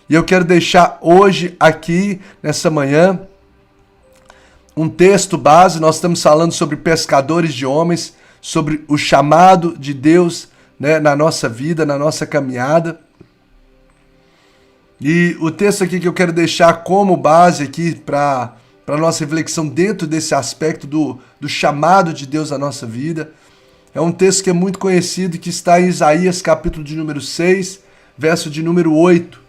E eu quero deixar hoje aqui, nessa manhã, um texto base. Nós estamos falando sobre pescadores de homens, sobre o chamado de Deus, né, na nossa vida, na nossa caminhada. E o texto aqui que eu quero deixar como base aqui para a nossa reflexão dentro desse aspecto do chamado de Deus na nossa vida, é um texto que é muito conhecido, que está em Isaías capítulo de número 6, verso de número 8.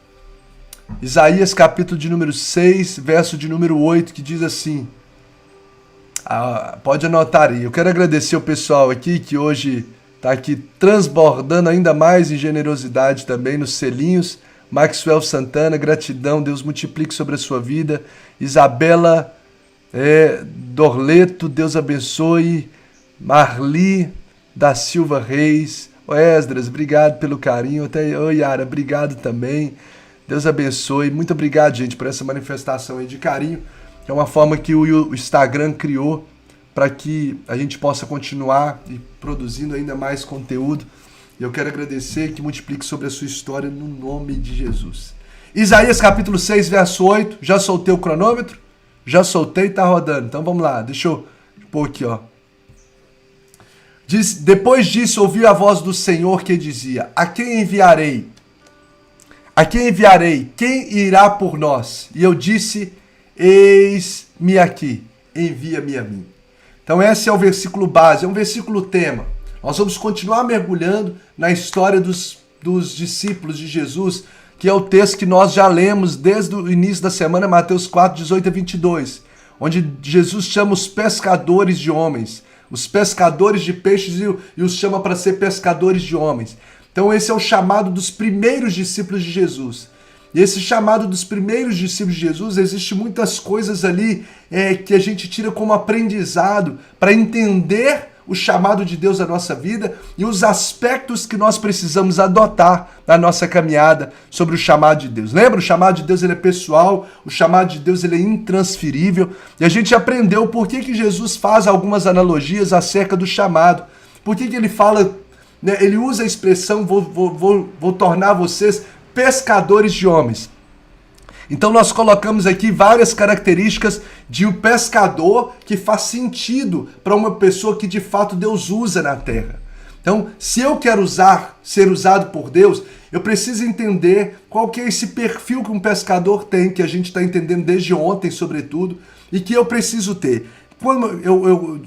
Isaías capítulo de número 6, verso de número 8, que diz assim, pode anotar aí. Eu quero agradecer o pessoal aqui que hoje está aqui transbordando ainda mais em generosidade também nos selinhos. Maxwell Santana, gratidão, Deus multiplique sobre a sua vida. Isabela Dorleto, Deus abençoe. Marli da Silva Reis. Esdras, obrigado pelo carinho. Oi, Yara, obrigado também. Deus abençoe. Muito obrigado, gente, por essa manifestação aí de carinho. É uma forma que o Instagram criou para que a gente possa continuar e produzindo ainda mais conteúdo. E eu quero agradecer, que multiplique sobre a sua história no nome de Jesus. Isaías capítulo 6, verso 8. Já soltei o cronômetro? Já soltei, tá rodando. Então vamos lá, deixa eu pôr aqui, ó. Diz, depois disso ouvi a voz do Senhor que dizia, a quem enviarei? A quem enviarei? Quem irá por nós? E eu disse, eis-me aqui, envia-me a mim. Então esse é o versículo base, é um versículo tema. Nós vamos continuar mergulhando na história dos discípulos de Jesus, que é o texto que nós já lemos desde o início da semana, Mateus 4, 18 a 22, onde Jesus chama os pescadores de homens, os pescadores de peixes e os chama para ser pescadores de homens. Então esse é o chamado dos primeiros discípulos de Jesus. E esse chamado dos primeiros discípulos de Jesus, existe muitas coisas ali que a gente tira como aprendizado para entender o chamado de Deus na nossa vida e os aspectos que nós precisamos adotar na nossa caminhada sobre o chamado de Deus. Lembra? O chamado de Deus ele é pessoal, o chamado de Deus ele é intransferível. E a gente aprendeu por que Jesus faz algumas analogias acerca do chamado. Por que ele fala, né, ele usa a expressão, vou tornar vocês pescadores de homens. Então nós colocamos aqui várias características de um pescador que faz sentido para uma pessoa que de fato Deus usa na terra. Então, se eu quero ser usado por Deus, eu preciso entender qual que é esse perfil que um pescador tem, que a gente está entendendo desde ontem, sobretudo, e que eu preciso ter. Quando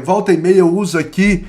volta e meia, eu uso aqui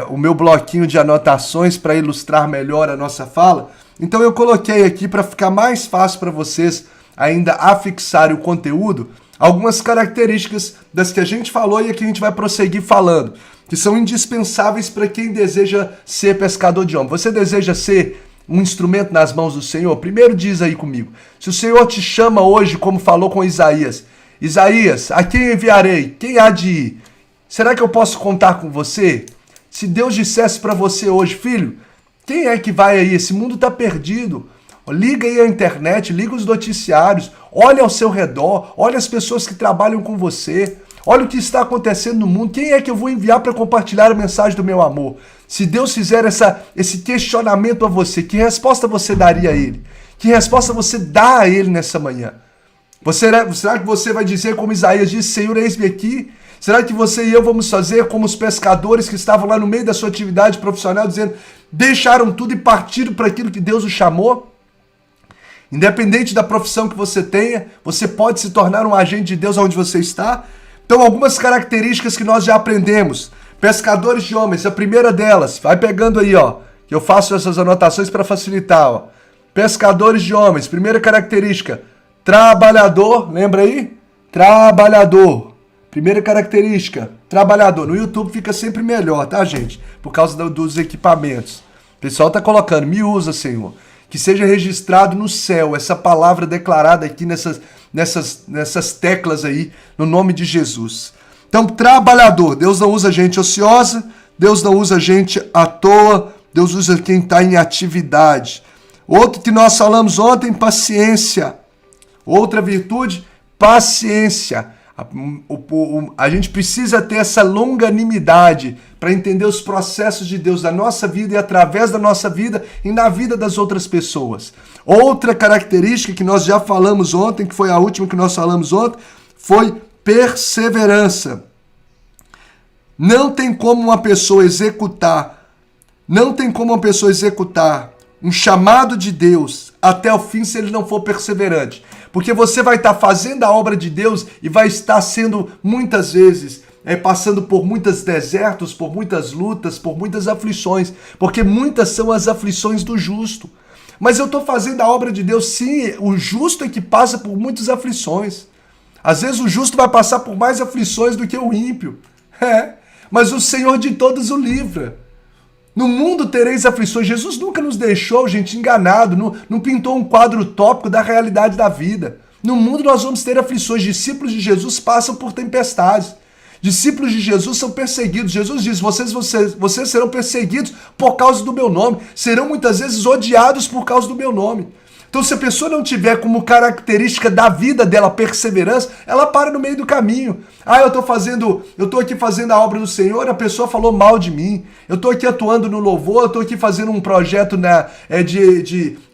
o meu bloquinho de anotações para ilustrar melhor a nossa fala. Então eu coloquei aqui para ficar mais fácil para vocês ainda afixarem o conteúdo, algumas características das que a gente falou e que a gente vai prosseguir falando, que são indispensáveis para quem deseja ser pescador de homens. Você deseja ser um instrumento nas mãos do Senhor? Primeiro diz aí comigo, se o Senhor te chama hoje, como falou com Isaías, Isaías, a quem enviarei? Quem há de ir? Será que eu posso contar com você? Se Deus dissesse para você hoje, filho, quem é que vai aí? Esse mundo está perdido. Liga aí a internet, liga os noticiários, olha ao seu redor, olha as pessoas que trabalham com você, olha o que está acontecendo no mundo. Quem é que eu vou enviar para compartilhar a mensagem do meu amor? Se Deus fizer esse questionamento a você, que resposta você daria a Ele? Que resposta você dá a Ele nessa manhã? Será que você vai dizer como Isaías disse, Senhor, eis-me aqui? Será que você e eu vamos fazer como os pescadores que estavam lá no meio da sua atividade profissional, dizendo, deixaram tudo e partiram para aquilo que Deus os chamou? Independente da profissão que você tenha, você pode se tornar um agente de Deus onde você está. Então, algumas características que nós já aprendemos. Pescadores de homens, a primeira delas, vai pegando aí, ó, que eu faço essas anotações para facilitar, ó. Pescadores de homens, primeira característica, trabalhador, lembra aí? Trabalhador. Primeira característica, trabalhador. No YouTube fica sempre melhor, tá, gente? Por causa dos equipamentos. O pessoal tá colocando, me usa, Senhor. Que seja registrado no céu essa palavra declarada aqui nessas teclas aí, no nome de Jesus. Então, trabalhador. Deus não usa gente ociosa, Deus não usa gente à toa, Deus usa quem está em atividade. Outro que nós falamos ontem, paciência. Outra virtude, paciência. A gente precisa ter essa longanimidade para entender os processos de Deus na nossa vida e através da nossa vida e na vida das outras pessoas. Outra característica que nós já falamos ontem, que foi a última que nós falamos ontem, foi perseverança. Não tem como uma pessoa executar um chamado de Deus até o fim se ele não for perseverante. Porque você vai estar fazendo a obra de Deus e vai estar sendo muitas vezes passando por muitos desertos, por muitas lutas, por muitas aflições, porque muitas são as aflições do justo. Mas eu estou fazendo a obra de Deus, sim, o justo é que passa por muitas aflições. Às vezes o justo vai passar por mais aflições do que o ímpio. Mas o Senhor de todos o livra. No mundo tereis aflições. Jesus nunca nos deixou, gente, enganado, não pintou um quadro utópico da realidade da vida. No mundo nós vamos ter aflições. Discípulos de Jesus passam por tempestades. Discípulos de Jesus são perseguidos. Jesus diz, vocês serão perseguidos por causa do meu nome. Serão muitas vezes odiados por causa do meu nome. Então, se a pessoa não tiver como característica da vida dela perseverança, ela para no meio do caminho. Eu tô aqui fazendo a obra do Senhor, a pessoa falou mal de mim. Eu tô aqui atuando no louvor, eu tô aqui fazendo um projeto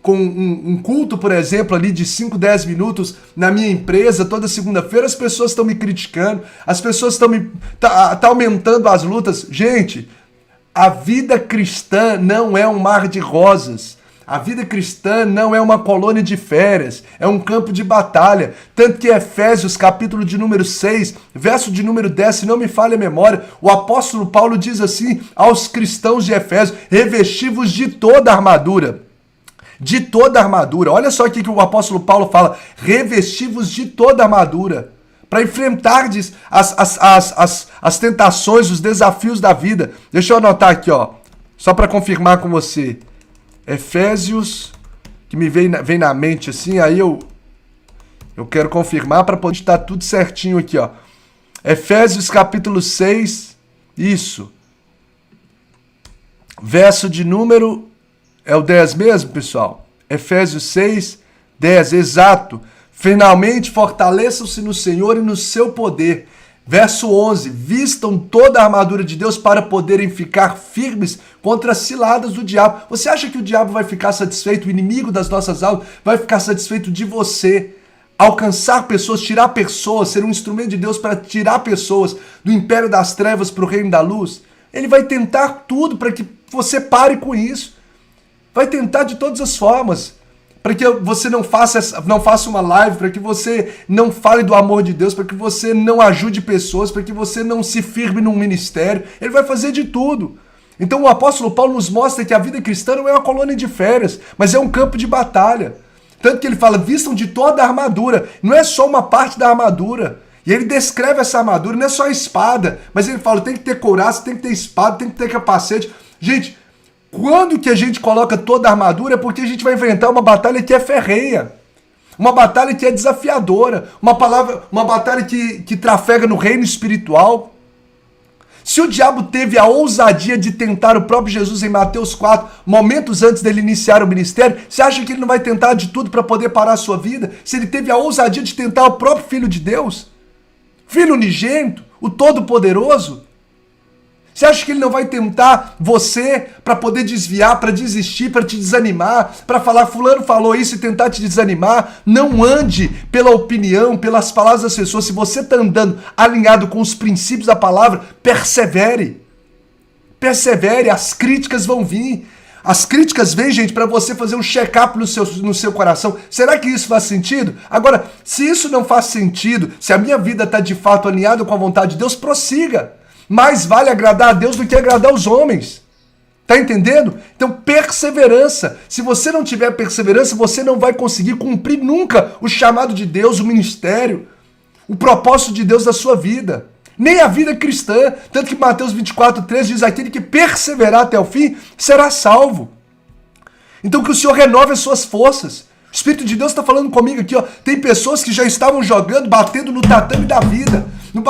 com um culto, por exemplo, ali de 5, 10 minutos na minha empresa, toda segunda-feira, as pessoas estão me criticando, as pessoas estão tá aumentando as lutas. Gente, a vida cristã não é um mar de rosas. A vida cristã não é uma colônia de férias, é um campo de batalha. Tanto que Efésios, capítulo de número 6, verso de número 10, se não me falha a memória, o apóstolo Paulo diz assim aos cristãos de Efésios, revesti-vos de toda a armadura. De toda a armadura. Olha só o que o apóstolo Paulo fala, revesti-vos de toda a armadura. Para enfrentardes as tentações, os desafios da vida. Deixa eu anotar aqui, só para confirmar com você. Efésios, que me vem na mente assim, aí eu quero confirmar para poder estar tudo certinho aqui, Efésios capítulo 6, isso. Verso de número, é o 10 mesmo, pessoal? Efésios 6, 10, exato. Finalmente fortaleçam-se no Senhor e no seu poder. Verso 11, vistam toda a armadura de Deus para poderem ficar firmes contra as ciladas do diabo. Você acha que o diabo vai ficar satisfeito, o inimigo das nossas almas vai ficar satisfeito de você alcançar pessoas, tirar pessoas, ser um instrumento de Deus para tirar pessoas do império das trevas para o reino da luz? Ele vai tentar tudo para que você pare com isso. Vai tentar de todas as formas. Para que você não faça uma live, para que você não fale do amor de Deus, para que você não ajude pessoas, para que você não se firme num ministério. Ele vai fazer de tudo. Então o apóstolo Paulo nos mostra que a vida cristã não é uma colônia de férias, mas é um campo de batalha. Tanto que ele fala, vistam de toda a armadura. Não é só uma parte da armadura. E ele descreve essa armadura, não é só a espada, mas ele fala, tem que ter couraça, tem que ter espada, tem que ter capacete. Gente, quando que a gente coloca toda a armadura é porque a gente vai enfrentar uma batalha que é ferrenha, uma batalha que é desafiadora, uma batalha que trafega no reino espiritual. Se o diabo teve a ousadia de tentar o próprio Jesus em Mateus 4, momentos antes dele iniciar o ministério, você acha que ele não vai tentar de tudo para poder parar a sua vida? Se ele teve a ousadia de tentar o próprio Filho de Deus, Filho unigênito, o Todo-Poderoso, você acha que ele não vai tentar você para poder desviar, para desistir, para te desanimar, para falar fulano falou isso e tentar te desanimar? Não ande pela opinião, pelas palavras das pessoas. Se você está andando alinhado com os princípios da palavra, persevere. Persevere, as críticas vão vir. As críticas vêm, gente, para você fazer um check-up no seu coração. Será que isso faz sentido? Agora, se isso não faz sentido, se a minha vida está de fato alinhada com a vontade de Deus, prossiga. Mais vale agradar a Deus do que agradar os homens. Tá entendendo? Então, perseverança. Se você não tiver perseverança, você não vai conseguir cumprir nunca o chamado de Deus, o ministério, o propósito de Deus da sua vida. Nem a vida cristã. Tanto que Mateus 24:3 diz, aquele que perseverar até o fim será salvo. Então, que o Senhor renove as suas forças. O Espírito de Deus está falando comigo aqui, Tem pessoas que já estavam jogando, batendo no tatame da vida, no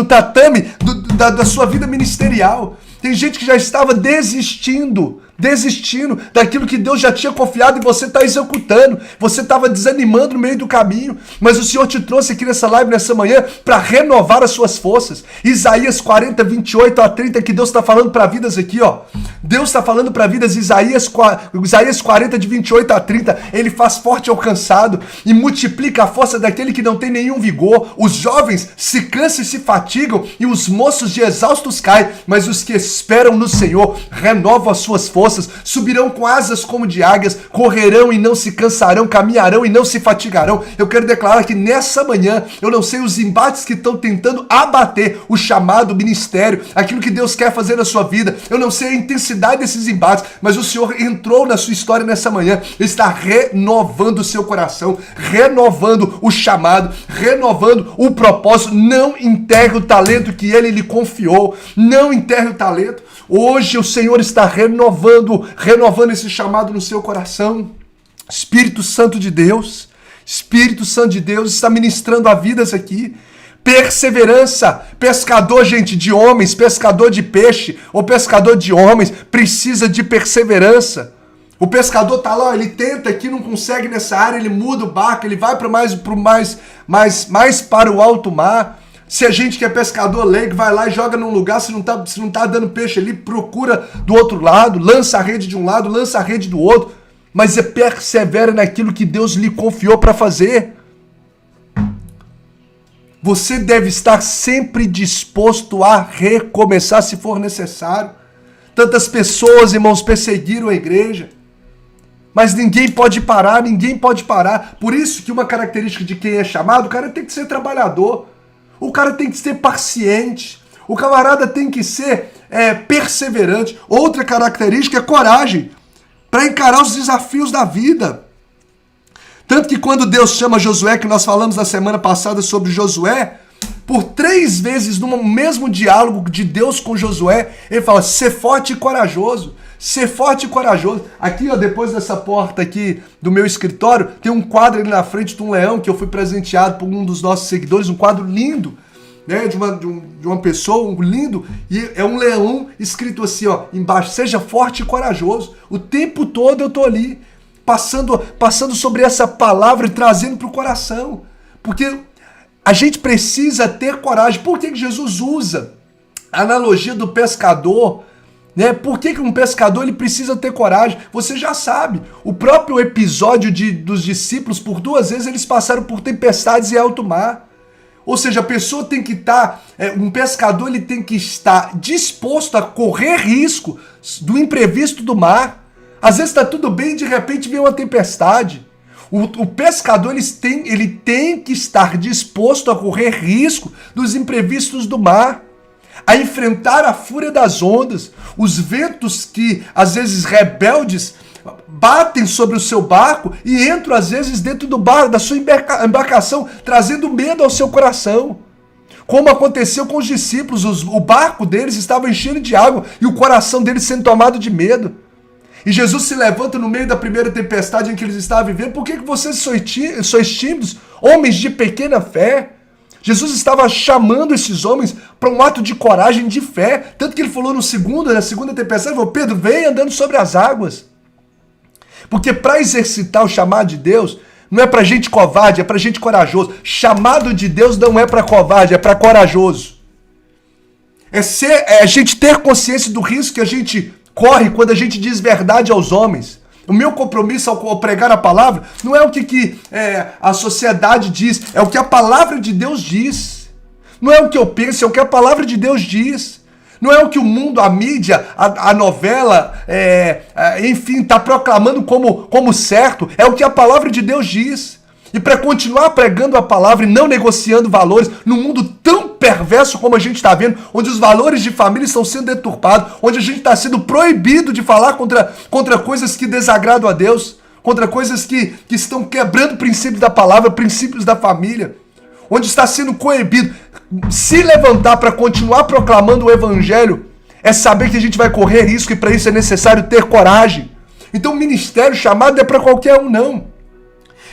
tatame da sua vida ministerial. Tem gente que já estava desistindo desistindo daquilo que Deus já tinha confiado e você está executando. Você estava desanimando no meio do caminho, mas o Senhor te trouxe aqui nessa live, nessa manhã, para renovar as suas forças. Isaías 40, 28 a 30, que Deus está falando para vidas aqui, ó. Deus está falando para vidas, Isaías 40, de 28 a 30, ele faz forte ao cansado e multiplica a força daquele que não tem nenhum vigor. Os jovens se cansam e se fatigam e os moços de exaustos caem, mas os que esperam no Senhor renovam as suas forças, subirão com asas como de águias, correrão e não se cansarão, caminharão e não se fatigarão. Eu quero declarar que nessa manhã, eu não sei os embates que estão tentando abater o chamado, o ministério, aquilo que Deus quer fazer na sua vida. Eu não sei a intensidade desses embates, mas o Senhor entrou na sua história nessa manhã, está renovando o seu coração, renovando o chamado, renovando o propósito. Não enterre o talento que Ele lhe confiou, não enterre o talento. Hoje o Senhor está renovando esse chamado no seu coração. Espírito Santo de Deus está ministrando a vidas aqui. Perseverança. Pescador, gente, de homens, pescador de peixe ou pescador de homens, precisa de perseverança. O pescador tá lá, ele tenta aqui, não consegue nessa área, ele muda o barco, ele vai para mais para o alto mar. Se a gente que é pescador leigo vai lá e joga num lugar, se não tá dando peixe ali, procura do outro lado, lança a rede de um lado, lança a rede do outro, mas persevera naquilo que Deus lhe confiou para fazer. Você deve estar sempre disposto a recomeçar se for necessário. Tantas pessoas, irmãos, perseguiram a igreja, mas ninguém pode parar. Por isso que uma característica de quem é chamado, o cara tem que ser trabalhador, o cara tem que ser paciente, o camarada tem que ser perseverante. Outra característica é coragem para encarar os desafios da vida. Tanto que quando Deus chama Josué, que nós falamos na semana passada sobre Josué, por 3 vezes no mesmo diálogo de Deus com Josué, ele fala, ser forte e corajoso. Ser forte e corajoso. Aqui, ó, depois dessa porta aqui do meu escritório, tem um quadro ali na frente de um leão que eu fui presenteado por um dos nossos seguidores, um quadro lindo, né, de uma pessoa, um lindo, e é um leão escrito assim, ó, embaixo, seja forte e corajoso. O tempo todo eu tô ali, passando sobre essa palavra e trazendo para o coração. Porque a gente precisa ter coragem. Por que Jesus usa a analogia do pescador? Né? Por que um pescador ele precisa ter coragem? Você já sabe. O próprio episódio dos discípulos, por 2 vezes eles passaram por tempestades em alto mar. Ou seja, a pessoa tem que estar, um pescador ele tem que estar disposto a correr risco do imprevisto do mar. Às vezes está tudo bem e de repente vem uma tempestade. O pescador ele tem que estar disposto a correr risco dos imprevistos do mar, a enfrentar a fúria das ondas, os ventos que às vezes rebeldes batem sobre o seu barco e entram às vezes dentro do barco, da sua embarcação, trazendo medo ao seu coração. Como aconteceu com os discípulos, o barco deles estava enchendo de água e o coração deles sendo tomado de medo. E Jesus se levanta no meio da primeira tempestade em que eles estavam vivendo. Por que vocês sois tímidos, homens de pequena fé? Jesus estava chamando esses homens para um ato de coragem, de fé. Tanto que ele falou na segunda tempestade, ele falou, Pedro, vem andando sobre as águas. Porque para exercitar o chamado de Deus, não é para gente covarde, é para gente corajoso. Chamado de Deus não é para covarde, é para corajoso. É a gente ter consciência do risco que a gente corre quando a gente diz verdade aos homens. O meu compromisso ao pregar a palavra não é o que a sociedade diz, é o que a palavra de Deus diz. Não é o que eu penso, é o que a palavra de Deus diz. Não é o que o mundo, a mídia, a novela, enfim, está proclamando como certo. É o que a palavra de Deus diz. E para continuar pregando a palavra e não negociando valores, num mundo tão perverso como a gente está vendo, onde os valores de família estão sendo deturpados, onde a gente está sendo proibido de falar contra coisas que desagradam a Deus, contra coisas que estão quebrando princípios da palavra, princípios da família, onde está sendo coibido. Se levantar para continuar proclamando o evangelho é saber que a gente vai correr risco e para isso é necessário ter coragem. Então o ministério chamado é para qualquer um, não.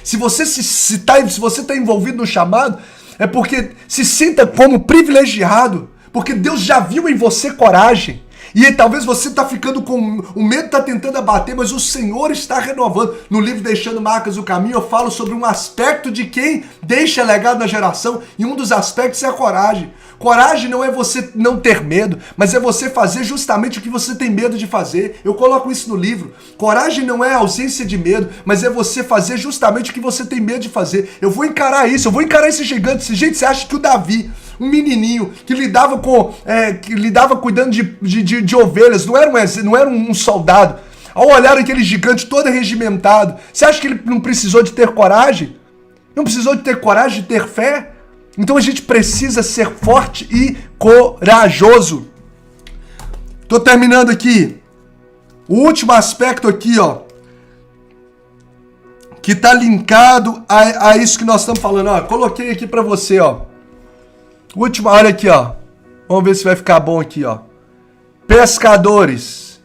Se você está envolvido no chamado, é porque se sinta como privilegiado, porque Deus já viu em você coragem. E talvez você está ficando com... O medo está tentando abater, mas o Senhor está renovando. No livro Deixando Marcas do Caminho, eu falo sobre um aspecto de quem deixa legado na geração, e um dos aspectos é a coragem. Coragem não é você não ter medo, mas é você fazer justamente o que você tem medo de fazer. Eu coloco isso no livro. Coragem não é ausência de medo, mas é você fazer justamente o que você tem medo de fazer. Eu vou encarar isso, eu vou encarar esse gigante. Gente, você acha que o Davi, um menininho que lidava cuidando de ovelhas, não era um soldado, ao olhar aquele gigante todo regimentado, você acha que ele não precisou de ter coragem? Não precisou de ter coragem, de ter fé? Então a gente precisa ser forte e corajoso. Tô terminando aqui. O último aspecto aqui, ó, que tá linkado a isso que nós estamos falando, ó. Coloquei aqui para você, ó. Último, olha aqui, ó. Vamos ver se vai ficar bom aqui, ó. Pescadores.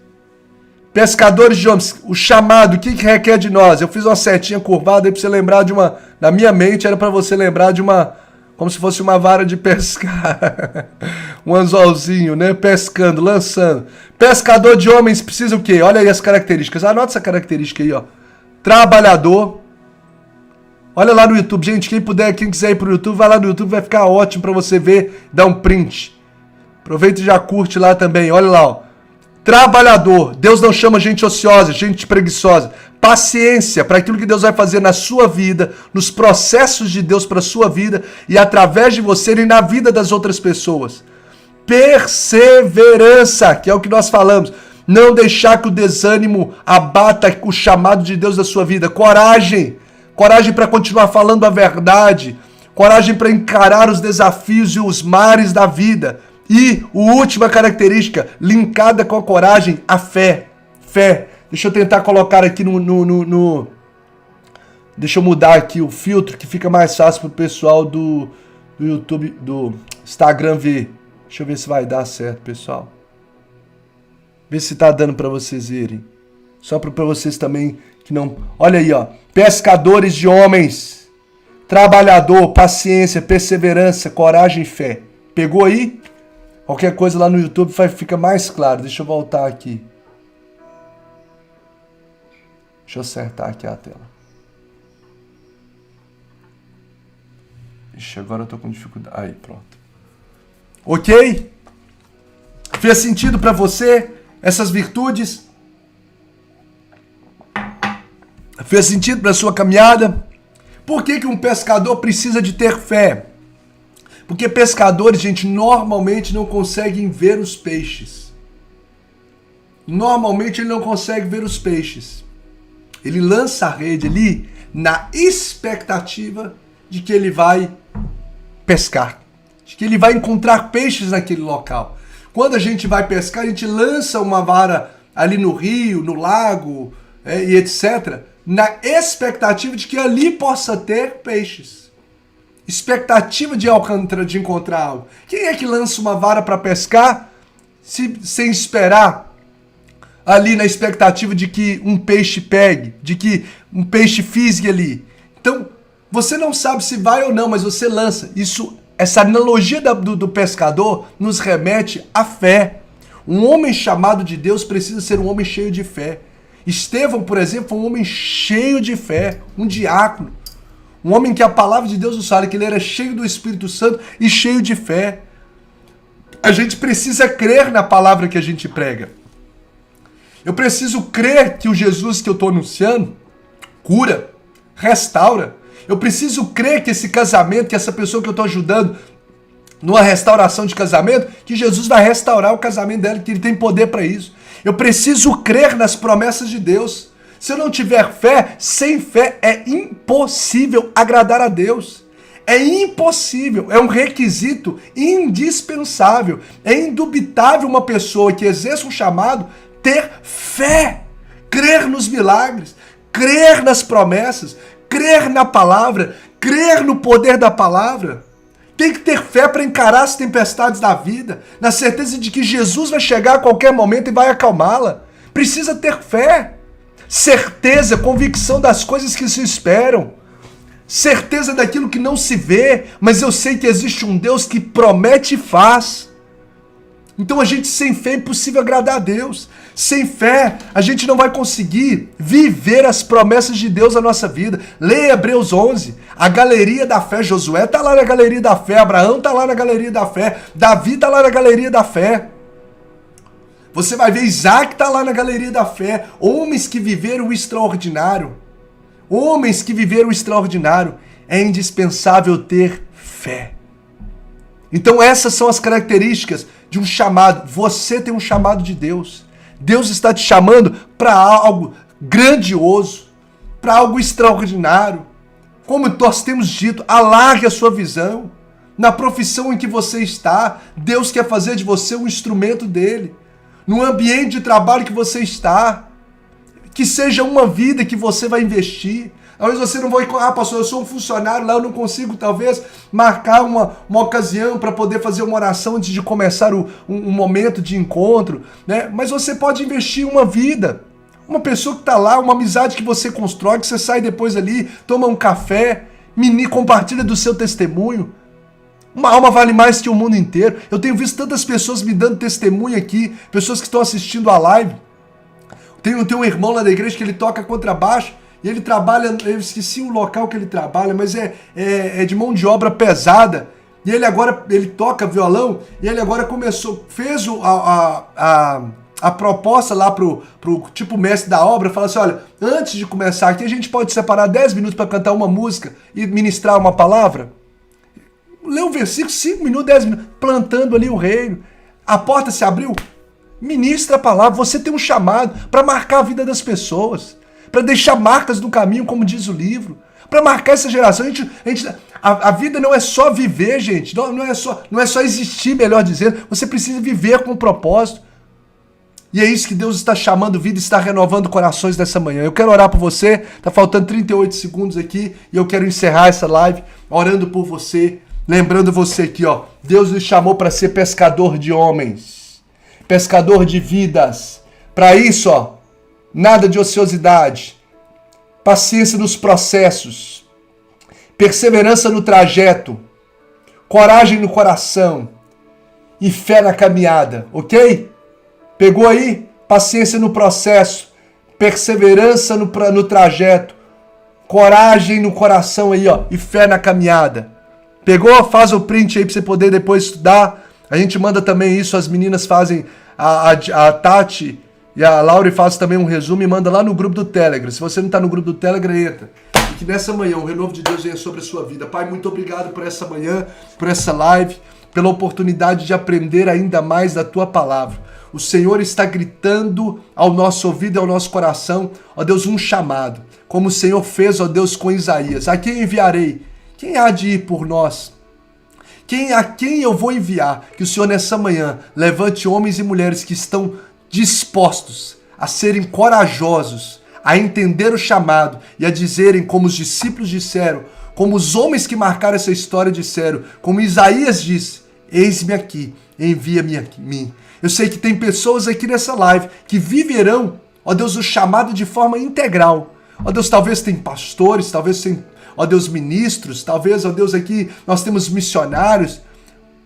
Pescadores de homens. O chamado, o que requer de nós? Eu fiz uma setinha curvada aí pra você lembrar de uma... Na minha mente era para você lembrar de uma... Como se fosse uma vara de pescar. Um anzolzinho, né? Pescando, lançando. Pescador de homens precisa o quê? Olha aí as características. Anota essa característica aí, ó. Trabalhador. Olha lá no YouTube, gente. Quem quiser ir pro YouTube, vai lá no YouTube, vai ficar ótimo para você ver, dar um print. Aproveita e já curte lá também. Olha lá, ó. Trabalhador. Deus não chama gente ociosa, gente preguiçosa. Paciência para aquilo que Deus vai fazer na sua vida, nos processos de Deus para a sua vida e através de você e na vida das outras pessoas. Perseverança, que é o que nós falamos. Não deixar que o desânimo abata o chamado de Deus da sua vida. Coragem. Coragem para continuar falando a verdade. Coragem para encarar os desafios e os mares da vida. E a última característica, linkada com a coragem, a fé. Fé. Deixa eu tentar colocar aqui Deixa eu mudar aqui o filtro, que fica mais fácil pro pessoal do YouTube, do Instagram ver. Deixa eu ver se vai dar certo, pessoal. Vê se tá dando para vocês verem. Só para vocês também que não... Olha aí, ó. Pescadores de homens. Trabalhador, paciência, perseverança, coragem e fé. Pegou aí? Qualquer coisa lá no YouTube fica mais claro. Deixa eu voltar aqui. Deixa eu acertar aqui a tela. Ixi, agora eu tô com dificuldade. Aí, pronto. Ok? Fez sentido para você essas virtudes? Fez sentido para sua caminhada? Por que um pescador precisa de ter fé? Porque pescadores, gente, normalmente não conseguem ver os peixes. Normalmente ele não consegue ver os peixes. Ele lança a rede ali na expectativa de que ele vai pescar, de que ele vai encontrar peixes naquele local. Quando a gente vai pescar, a gente lança uma vara ali no rio, no lago e etc., na expectativa de que ali possa ter peixes. Expectativa de encontrar algo. Quem é que lança uma vara para pescar sem esperar ali na expectativa de que um peixe pegue, de que um peixe fisgue ali? Então, você não sabe se vai ou não, mas você lança. Essa analogia do pescador nos remete à fé. Um homem chamado de Deus precisa ser um homem cheio de fé. Estevão, por exemplo, foi um homem cheio de fé, um diácono. Um homem que a palavra de Deus nos fala que ele era cheio do Espírito Santo e cheio de fé. A gente precisa crer na palavra que a gente prega. Eu preciso crer que o Jesus que eu estou anunciando cura, restaura. Eu preciso crer que esse casamento, que essa pessoa que eu estou ajudando numa restauração de casamento, que Jesus vai restaurar o casamento dela, que ele tem poder para isso. Eu preciso crer nas promessas de Deus. Se eu não tiver fé, sem fé é impossível agradar a Deus. É impossível, é um requisito indispensável. É indubitável uma pessoa que exerce um chamado ter fé, crer nos milagres, crer nas promessas, crer na palavra, crer no poder da palavra. Tem que ter fé para encarar as tempestades da vida, na certeza de que Jesus vai chegar a qualquer momento e vai acalmá-la. Precisa ter fé. Certeza, convicção das coisas que se esperam. Certeza daquilo que não se vê, mas eu sei que existe um Deus que promete e faz. Então a gente sem fé é impossível agradar a Deus. Sem fé a gente não vai conseguir viver as promessas de Deus na nossa vida. Leia Hebreus 11, a galeria da fé. Josué está lá na galeria da fé, Abraão está lá na galeria da fé, Davi está lá na galeria da fé. Você vai ver Isaac está lá na galeria da fé. Homens que viveram o extraordinário. Homens que viveram o extraordinário. É indispensável ter fé. Então essas são as características de um chamado. Você tem um chamado de Deus. Deus está te chamando para algo grandioso, para algo extraordinário. Como nós temos dito, alargue a sua visão. Na profissão em que você está, Deus quer fazer de você um instrumento dele. No ambiente de trabalho que você está, que seja uma vida que você vai investir. Talvez você não vai, pastor, eu sou um funcionário lá, eu não consigo talvez marcar uma ocasião para poder fazer uma oração antes de começar um momento de encontro, né? Mas você pode investir uma vida, uma pessoa que está lá, uma amizade que você constrói, que você sai depois ali, toma um café, compartilha do seu testemunho. Uma alma vale mais que o mundo inteiro. Eu tenho visto tantas pessoas me dando testemunho aqui, pessoas que estão assistindo a live. Tem um irmão lá da igreja que ele toca contrabaixo, e ele trabalha, eu esqueci o local que ele trabalha, mas é de mão de obra pesada. E ele agora, ele toca violão, e ele agora fez a proposta lá pro tipo mestre da obra, fala assim, olha, antes de começar aqui, a gente pode separar 10 minutos para cantar uma música e ministrar uma palavra? Lê um versículo, 5 minutos, 10 minutos, plantando ali o reino. A porta se abriu, ministra a palavra. Você tem um chamado para marcar a vida das pessoas, para deixar marcas no caminho, como diz o livro, para marcar essa geração. A vida não é só viver, gente, não é só existir, melhor dizendo. Você precisa viver com propósito. E é isso que Deus está chamando vida, está renovando corações nessa manhã. Eu quero orar por você, está faltando 38 segundos aqui, e eu quero encerrar essa live orando por você, lembrando você aqui, ó, Deus lhe chamou para ser pescador de homens, pescador de vidas. Para isso, ó, nada de ociosidade, paciência nos processos, perseverança no trajeto, coragem no coração e fé na caminhada, ok? Pegou aí? Paciência no processo, perseverança no trajeto, coragem no coração aí, ó, e fé na caminhada. Pegou? Faz o print aí pra você poder depois estudar. A gente manda também isso, as meninas fazem, a Tati e a Laura fazem também um resumo e manda lá no grupo do Telegram. Se você não tá no grupo do Telegram, entra. E que nessa manhã o renovo de Deus venha sobre a sua vida. Pai, muito obrigado por essa manhã, por essa live, pela oportunidade de aprender ainda mais da tua palavra. O Senhor está gritando ao nosso ouvido e ao nosso coração, ó Deus, um chamado. Como o Senhor fez, ó Deus, com Isaías. A quem enviarei? Quem há de ir por nós? A quem eu vou enviar? Que o Senhor nessa manhã levante homens e mulheres que estão dispostos a serem corajosos, a entender o chamado e a dizerem como os discípulos disseram, como os homens que marcaram essa história disseram, como Isaías disse, eis-me aqui, envia-me a mim. Eu sei que tem pessoas aqui nessa live que viverão, ó Deus, o chamado de forma integral. Ó Deus, talvez tem pastores, talvez tem, ó Deus, ministros, talvez, ó Deus, aqui nós temos missionários,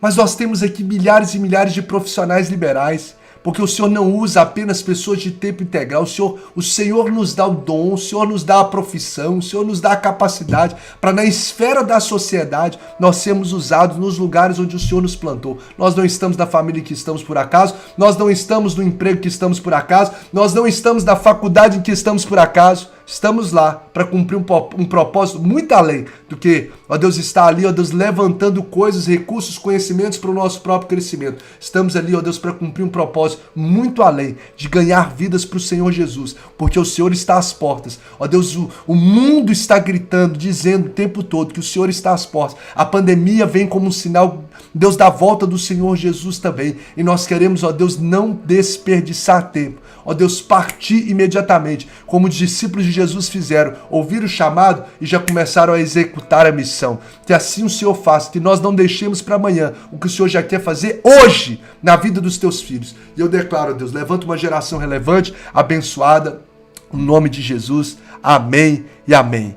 mas nós temos aqui milhares e milhares de profissionais liberais, porque o Senhor não usa apenas pessoas de tempo integral, o Senhor nos dá o dom, o Senhor nos dá a profissão, o Senhor nos dá a capacidade para na esfera da sociedade nós sermos usados nos lugares onde o Senhor nos plantou. Nós não estamos na família em que estamos por acaso, nós não estamos no emprego que estamos por acaso, nós não estamos na faculdade em que estamos por acaso, estamos lá para cumprir um propósito muito além do que, ó Deus, está ali, ó Deus, levantando coisas, recursos, conhecimentos para o nosso próprio crescimento. Estamos ali, ó Deus, para cumprir um propósito muito além de ganhar vidas para o Senhor Jesus, porque o Senhor está às portas. Ó Deus, o mundo está gritando, dizendo o tempo todo que o Senhor está às portas. A pandemia vem como um sinal, Deus, da volta do Senhor Jesus também. E nós queremos, ó Deus, não desperdiçar tempo. Ó Deus, partir imediatamente, como os discípulos de Jesus fizeram, ouvir o chamado e já começaram a executar a missão. Que assim o Senhor faça, que nós não deixemos para amanhã o que o Senhor já quer fazer hoje na vida dos teus filhos. E eu declaro, Deus, levanta uma geração relevante, abençoada, em nome de Jesus. Amém e amém.